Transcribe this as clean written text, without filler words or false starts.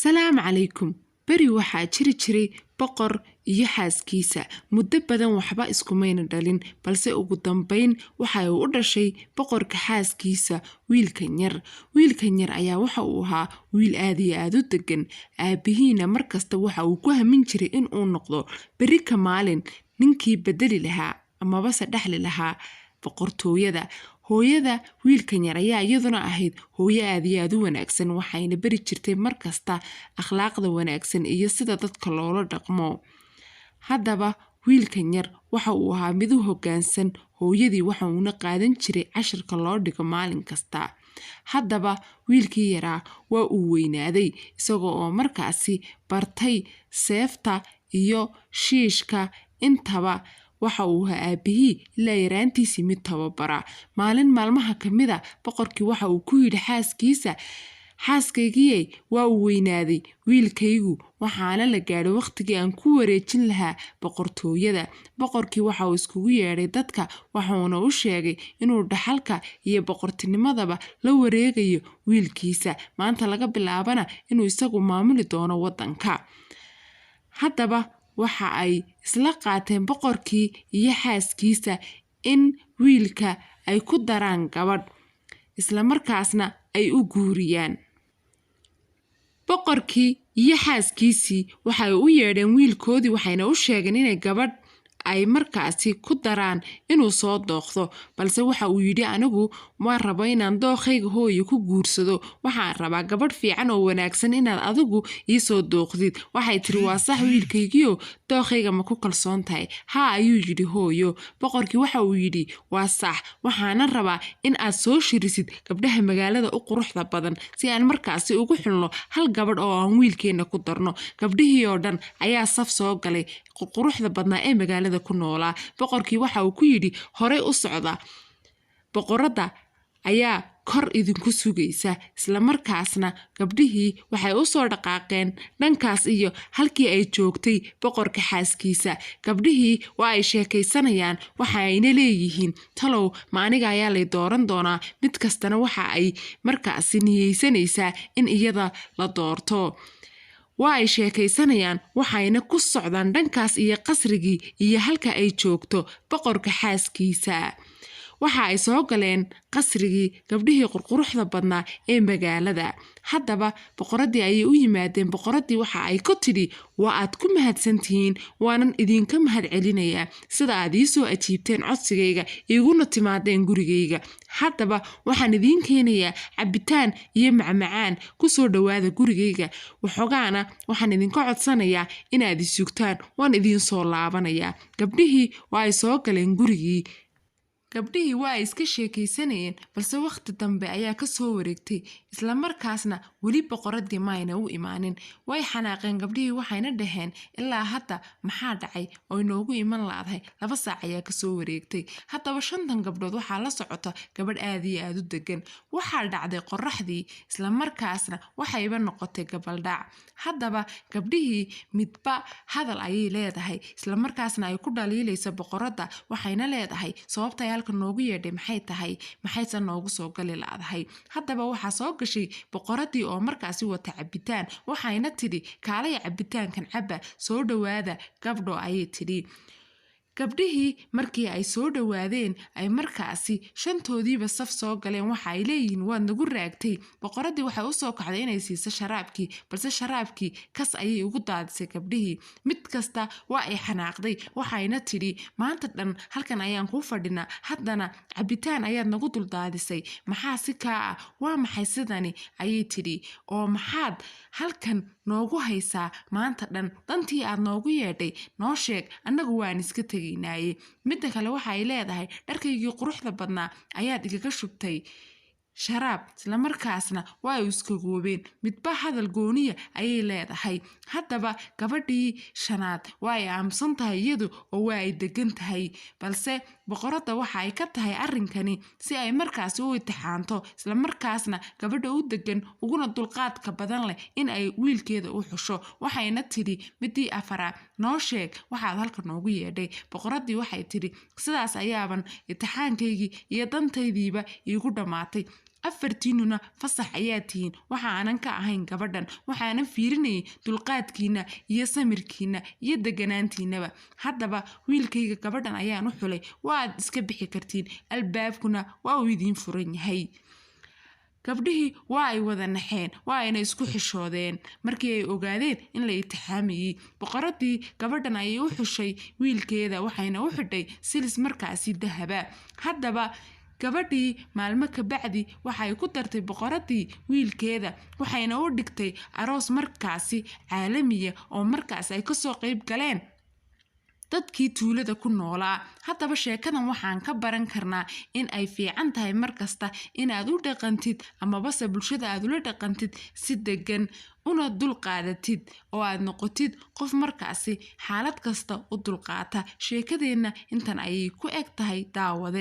Salaam calaykum. Beri waxaa jiri jiray boqor iyo xaaskiisa. Muddo badan waxba iskumayna dhalin, balse ugu dambayn waxa uu u dhashay boqorka xaaskiisa wiilkan yar. Wiilkan yar ayaa waxa uu ahaa wiil aad iyo aad u degan. Aabihiina markasta waxa uu ku hamin jiray in uu noqdo beri ka maalin ninkii bedeli lahaa amaba se dhaxli lahaa boqortooyada. Hooyada wiilkan yar ayaa iyaduna ahayd hooyo aad iyo aad u wanaagsan, waxayna bari jirtay markasta akhlaaqda wanaagsan iyo sida dadka loola dhaqmo. Haddaba wiilkan yar waxa uu ahaa mid u hoggaansan hooyadii, waxa uuna qaadan jiray casharka loo dhigo maalin kasta. Haddaba wiilkii yaraa waa uu weynaaday isagoo oo markaasi bartay seefta iyo shiishka intaba. Waxa uu ahaa aabihii ilaa yaraantiisii mid tababara. Maalin maalmaha ka mid a boqorkii waxa uu ku yidhi xaaskiisa, xaaskaygiyey waa uu weynaaday wiilkaygu, waxaana la gaadhay waqtigii aan ku wareejin lahaa boqortooyada. Boqorkii waxa uu iskugu yeedhay dadka, waxuuna u sheegay inuu dhaxalka iyo boqortinimadaba la wareegayo wiilkiisa, maanta laga bilaabana inuu isagu maamuli doono waddanka. Haddaba waxa ay isla qaateen boqorkii iyo xaaskiisa in wiilka ay ku daraan gabadh, isla markaasna ay u guuriyaan. Boqorkii iyo xaaskiisii waxay u yeedheen wiilkoodii, waxayna u sheegeen inay gabadh ay markaasi ku daraan inuu soo dooqdo, balse waxa uu yidhi anigu ma rabo inaan dookhayga hooyo ku guursado, waxaan rabaa gabadh fiican oo wanaagsan inaad adigu ii soo dooqdid. Waxay tiri waa sax wiilkaygiyo, dookhayga ma ku kalsoon tahay? Haa ayuu yidhi hooyo. Boqorkii waxa uu yidhi waa sax, waxaana rabaa in aad soo shirisid gabdhaha magaalada u quruxda badan si aan markaasi ugu xulno hal gabadh oo aan wiilkeena ku darno. Gabdhihii oo dhan ayaa saf soo galay quruxda badnaa ee magaalada ku noolaa. Boqorkii waxa uu ku yidhi horey u socda, boqorada ayaa kor idinku sugaysa. Isla markaasna gabdhihii waxay u soo dhaqaaqeen dhankaas iyo halkii ay joogtay boqorka xaaskiisa. Gabdhihii waa ay sheekaysanayaan, waxa ayna leeyihiin talow ma aniga ayaa lay dooran doonaa. Mid kastana waxa ay markaasi niyeysanaysaa in iyada la doorto. Waa ay sheekaysanayaan, waxayna ku socdaan dhankaas iyo qasrigii iyo halka ay joogto boqorka xaaskiisa. Waxa ay soo galeen qasrigii gabdhihii qurquruxda badnaa ee magaalada. Haddaba boqoradii ayay u yimaadeen. Boqoradii waxa ay ku tidhi waa aad ku mahadsantihiin, waanan idinka mahad celinayaa sida aad ii soo ajiibteen codsigayga iguna timaadeen gurigayga. Haddaba waxaan idiin keenayaa cabitaan iyo macmacaan, ku soo dhowaada gurigayga. Waxoogaana waxaan idinka codsanayaa inaad i sugtaan, waan idiin soo laabanayaa. Gabdhihii waa ay soo galeen gurigii. Gabdhihii waa ay iska sheekaysanayeen, balse waqti dambe ayaa ka soo wareegtay. Isla markaasna weli boqoradii ma ayna u imaanin. Way xanaaqeen gabdhihii, waxayna dhaheen ilaa hadda maxaa dhacay oo inoogu iman laadahay? 2 saac ayaa ka soo wareegtay. Haddaba 5 gabdhood waxaa la socota gabadh aad iyo aad u degan. Waxaa dhacday qorraxdii, isla markaasna waxayba noqotay gabaldhac. Haddaba gabdhihii midba hadal ayay leedahay, isla markaasna ay ku dhaliilaysa boqorada, waxayna leedahay sababta halka noogu yeedhay maxay tahay, maxaysan noogu soo gali laadahay. Haddaba waxaa soo gashay boqoradii oo markaasi wata cabitaan, waxayna tidhi kaalaya cabitaankan cabba, soo dhowaada gabdho ayay tidhi. Gabdhihii markii ay soo dhowaadeen ay markaasi 5toodiiba saf soo galeen, waxa ay leeyihiin waad nagu raagtay. Boqoradii waxay u soo kacday inay siiso sharaabkii, balse sharaabkii kas ayay ugu daadisay gabdhihii. Mid kasta waa ay xanaaqday, waxayna tidhi maanta dhan halkan ayaan kuu fadhinaa, haddana cabitaan ayaad nagu dul daadisay, maxaa si kaa ah? Waa maxay sidani ayay tidhi, oo maxaad halkan noogu haysaa maanta dhan? Dantii aad noogu yeedhay noo sheeg, annagu waan iska tegaynaaye. Midda kale waxa ay leedahay dharkaygii quruxda badnaa ayaad igaga shubtay sharaab. Isla markaasna waa ay iska goobeen, midba hadal gooniya ayay leedahay. Haddaba gabadhii 5aad waa ay aamusan tahay iyadu oo waa ay degan tahay, balse boqorada waxa ay ka tahay arrinkani si ay markaasi u imtixaanto, isla markaasna gabadha u degan uguna dulqaadka badan leh in ay wiilkeeda u xusho. Waxayna tidhi midii 4aad noo sheeg waxaad halka noogu yeedhay. Boqoradii waxay tidhi sidaas ayaaban imtixaankaygii iyo dantaydiiba iigu dhammaatay. afartiinuna fasax ayaa tihiin waxa aanan ka ahayn gabadhan waxaanan fiirinayay dulqaadkiina iyo samirkiina iyo deganaantiinaba haddaba wiilkayga gabadhan ayaan u xulay waad iska bixi kartiin albaabkuna waa uu idiin furan yahay gabdhihii waa ay wada naxeen waa ayna isku xishoodeen markii ay ogaadeen in la itixaamayay boqoradii gabadhan ayay u xushay wiilkeeda waxayna u xidhay silis markaasi dahaba haddaba gabadhii maalmo ka bacdi waxay ku dartay boqoradii wiilkeeda waxayna u dhigtay aroos markaasi caalamiya oo markaas ay kasoo qayb galeen dadkii tuulada ku noolaa haddaba sheekadan waxaan ka baran karnaa in ay fiican tahay markasta inaad u dhaqantid amabase bulshada aad ula dhaqantid si degan una dulqaadatid oo aad noqotid qof markaasi xaalad kasta u dulqaata sheekadeenna intan ayay ku eg tahay daawade